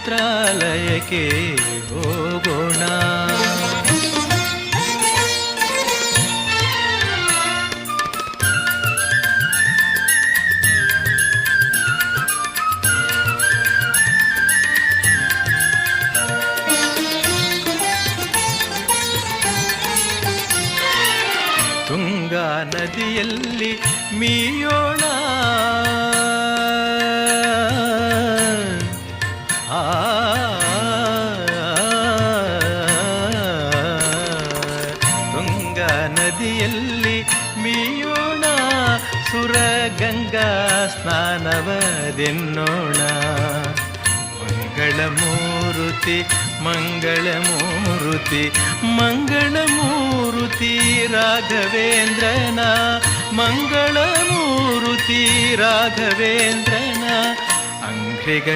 ಮಂತ್ರಾಲಯಕ್ಕೆ ಹೋಗೋಣ. ತುಂಗಾ ನದಿಯಲ್ಲಿ ಮೀಯೋಣ, ತುಂಗಾ ನದಿಯಲ್ಲಿ ಮೀಯೋಣ, ಸುರಗಂಗಾ ಸ್ನಾನವದೆನ್ನೋಣ. ಮಂಗಳಮೂರುತಿ ಮಂಗಳಮೂರುತಿ ಮಂಗಳಮೂರುತಿ ರಾಘವೇಂದ್ರನ, ಮಂಗಳಮೂರುತಿ ರಾಘವೇಂದ್ರನ ಅಂಗ್ರಿಗಳ